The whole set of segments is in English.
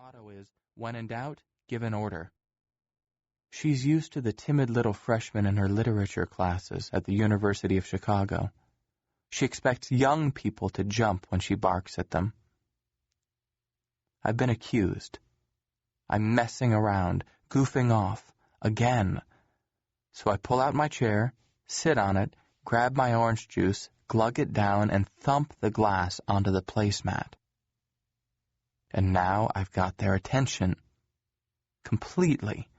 motto is, when in doubt, give an order. She's used to the timid little freshman in her literature classes at the University of Chicago. She expects young people to jump when she barks at them. I've been accused. I'm messing around, goofing off, again. So I pull out my chair, sit on it, grab my orange juice, glug it down, and thump the glass onto the placemat. And now I've got their attention. Completely.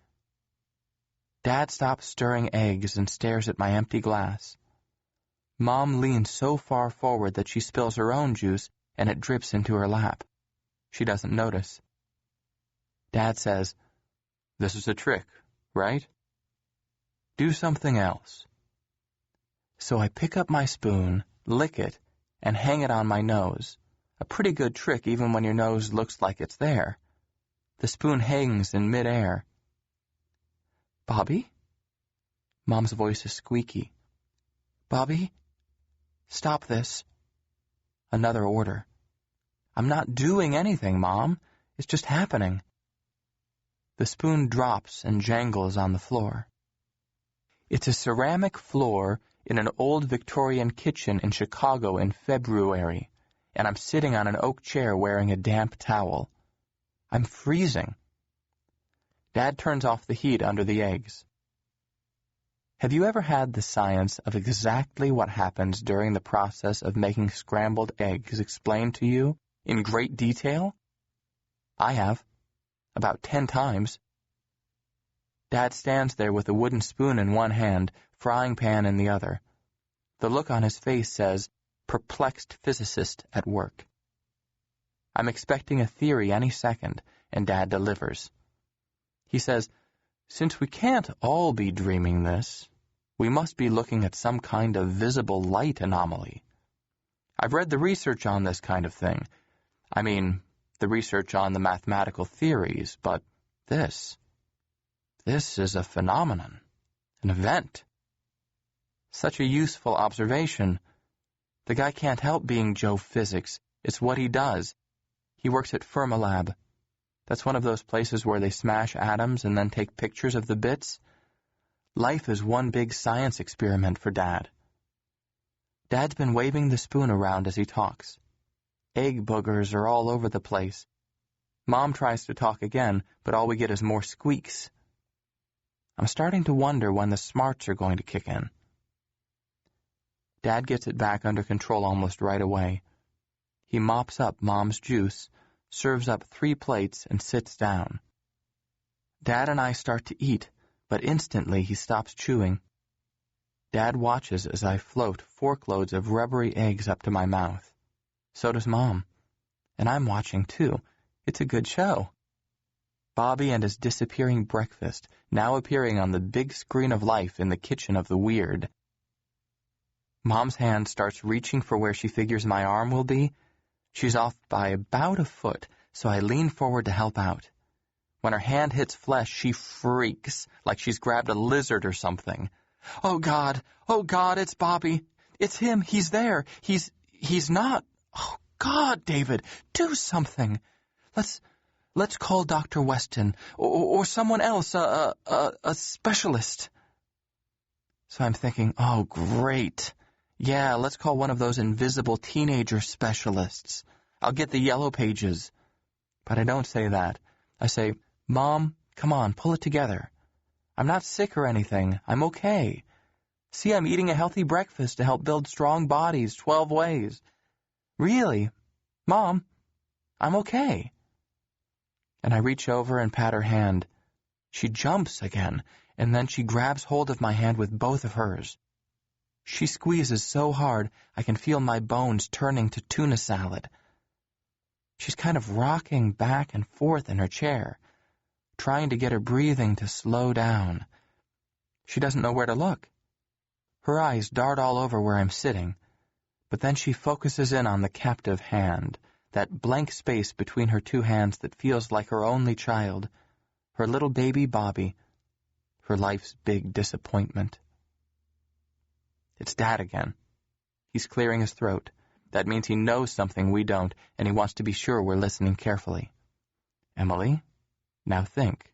Dad stops stirring eggs and stares at my empty glass. Mom leans so far forward that she spills her own juice and it drips into her lap. She doesn't notice. Dad says, "This is a trick, right? Do something else." So I pick up my spoon, lick it, and hang it on my nose. A pretty good trick even when your nose looks like it's there. The spoon hangs in midair. "Bobby?" Mom's voice is squeaky. "Bobby? Stop this." Another order. "I'm not doing anything, Mom. It's just happening." The spoon drops and jangles on the floor. It's a ceramic floor in an old Victorian kitchen in Chicago in February, and I'm sitting on an oak chair wearing a damp towel. I'm freezing. Dad turns off the heat under the eggs. Have you ever had the science of exactly what happens during the process of making scrambled eggs explained to you in great detail? I have. About 10 times. Dad stands there with a wooden spoon in one hand, frying pan in the other. The look on his face says, perplexed physicist at work. I'm expecting a theory any second, and Dad delivers. He says, since we can't all be dreaming this, we must be looking at some kind of visible light anomaly. I've read the research on this kind of thing. I mean, the research on the mathematical theories, but this is a phenomenon, an event. Such a useful observation. The guy can't help being Joe Physics. It's what he does. He works at Fermilab. That's one of those places where they smash atoms and then take pictures of the bits. Life is one big science experiment for Dad. Dad's been waving the spoon around as he talks. Egg boogers are all over the place. Mom tries to talk again, but all we get is more squeaks. I'm starting to wonder when the smarts are going to kick in. Dad gets it back under control almost right away. He mops up Mom's juice, serves up 3 plates, and sits down. Dad and I start to eat, but instantly he stops chewing. Dad watches as I float forkloads of rubbery eggs up to my mouth. So does Mom. And I'm watching too. It's a good show. Bobby and his disappearing breakfast, now appearing on the big screen of life in the kitchen of the weird. Mom's hand starts reaching for where she figures my arm will be. She's off by about a foot, so I lean forward to help out. When her hand hits flesh, she freaks, like she's grabbed a lizard or something. Oh God, it's Bobby. It's him, he's there. He's not. Oh God, David, do something. Let's call Dr. Weston, or someone else, a specialist. So I'm thinking, oh great. Yeah, let's call one of those invisible teenager specialists. I'll get the yellow pages. But I don't say that. I say, Mom, come on, pull it together. I'm not sick or anything. I'm okay. See, I'm eating a healthy breakfast to help build strong bodies 12 ways. Really? Mom, I'm okay. And I reach over and pat her hand. She jumps again, and then she grabs hold of my hand with both of hers. She squeezes so hard I can feel my bones turning to tuna salad. She's kind of rocking back and forth in her chair, trying to get her breathing to slow down. She doesn't know where to look. Her eyes dart all over where I'm sitting, but then she focuses in on the captive hand, that blank space between her 2 hands that feels like her only child, her little baby Bobby, her life's big disappointment. It's Dad again. He's clearing his throat. That means he knows something we don't, and he wants to be sure we're listening carefully. Emily, now think.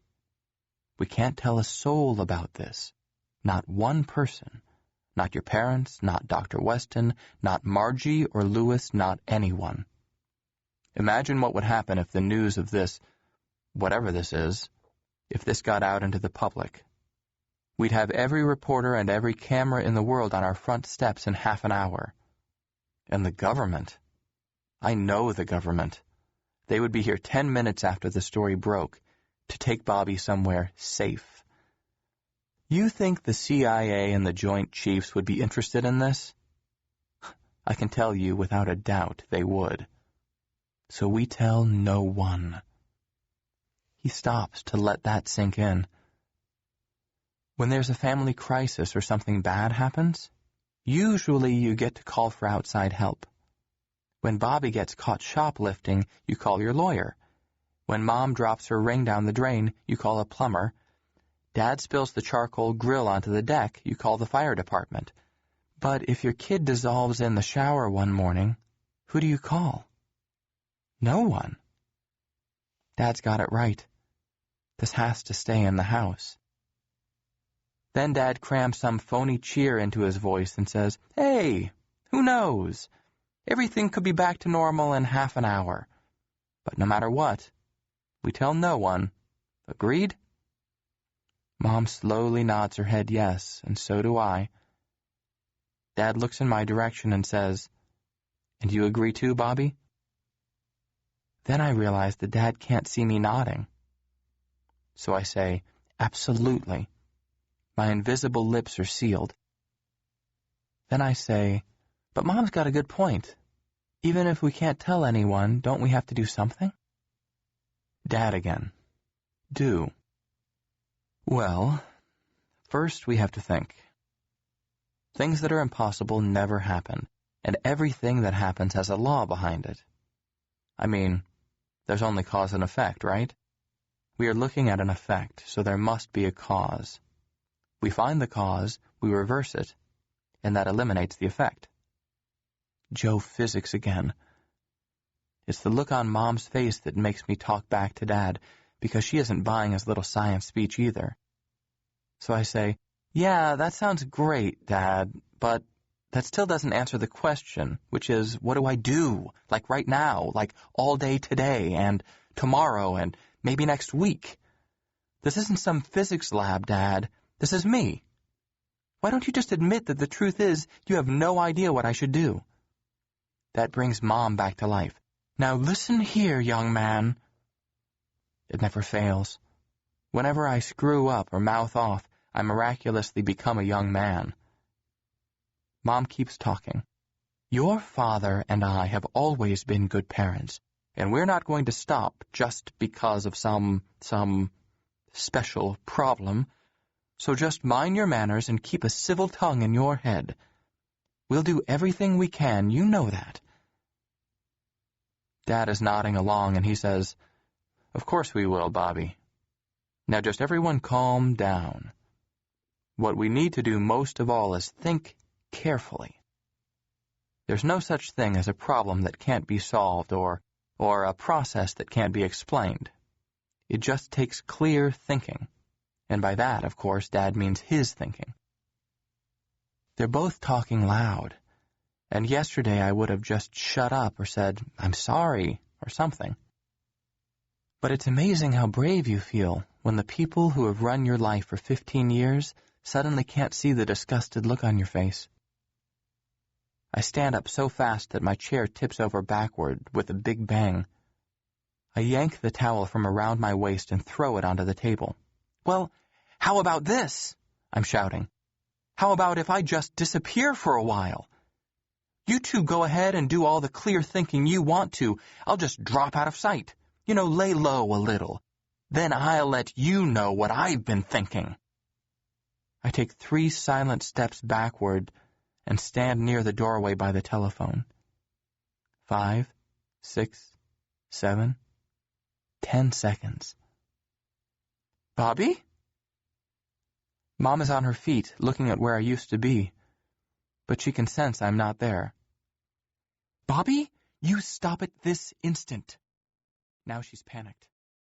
We can't tell a soul about this. Not one person. Not your parents, not Dr. Weston, not Margie or Lewis, not anyone. Imagine what would happen if the news of this, whatever this is, if this got out into the public. We'd have every reporter and every camera in the world on our front steps in half an hour. And the government. I know the government. They would be here 10 minutes after the story broke to take Bobby somewhere safe. You think the CIA and the Joint Chiefs would be interested in this? I can tell you without a doubt they would. So we tell no one. He stops to let that sink in. When there's a family crisis or something bad happens, usually you get to call for outside help. When Bobby gets caught shoplifting, you call your lawyer. When Mom drops her ring down the drain, you call a plumber. Dad spills the charcoal grill onto the deck, you call the fire department. But if your kid dissolves in the shower one morning, who do you call? No one. Dad's got it right. This has to stay in the house. Then Dad crams some phony cheer into his voice and says, "Hey, who knows? Everything could be back to normal in half an hour. But no matter what, we tell no one. Agreed?" Mom slowly nods her head yes, and so do I. Dad looks in my direction and says, "And you agree too, Bobby?" Then I realize that Dad can't see me nodding. So I say, "Absolutely." My invisible lips are sealed. Then I say, "But Mom's got a good point. Even if we can't tell anyone, don't we have to do something?" Dad again. Do. Well, first we have to think. Things that are impossible never happen, and everything that happens has a law behind it. I mean, there's only cause and effect, right? We are looking at an effect, so there must be a cause. We find the cause, we reverse it, and that eliminates the effect. Joe physics again. It's the look on Mom's face that makes me talk back to Dad, because she isn't buying his little science speech either. So I say, "Yeah, that sounds great, Dad, but that still doesn't answer the question, which is, what do I do? Like right now, like all day today, and tomorrow, and maybe next week? This isn't some physics lab, Dad. This is me. Why don't you just admit that the truth is you have no idea what I should do?" That brings Mom back to life. "Now listen here, young man." It never fails. Whenever I screw up or mouth off, I miraculously become a young man. Mom keeps talking. "Your father and I have always been good parents, and we're not going to stop just because of some special problem. So just mind your manners and keep a civil tongue in your head. We'll do everything we can, you know that." Dad is nodding along, and he says, "Of course we will, Bobby. Now just everyone calm down. What we need to do most of all is think carefully. There's no such thing as a problem that can't be solved or a process that can't be explained. It just takes clear thinking. And by that, of course, Dad means his thinking." They're both talking loud. And yesterday I would have just shut up or said, "I'm sorry," or something. But it's amazing how brave you feel when the people who have run your life for 15 years suddenly can't see the disgusted look on your face. I stand up so fast that my chair tips over backward with a big bang. I yank the towel from around my waist and throw it onto the table. "Well, how about this?" I'm shouting. "How about if I just disappear for a while? You two go ahead and do all the clear thinking you want to. I'll just drop out of sight. Lay low a little. Then I'll let you know what I've been thinking." I take 3 silent steps backward and stand near the doorway by the telephone. 5, 6, 7, 10 seconds. "Bobby?" Mom is on her feet, looking at where I used to be, but she can sense I'm not there. "Bobby, you stop it this instant." Now she's panicked.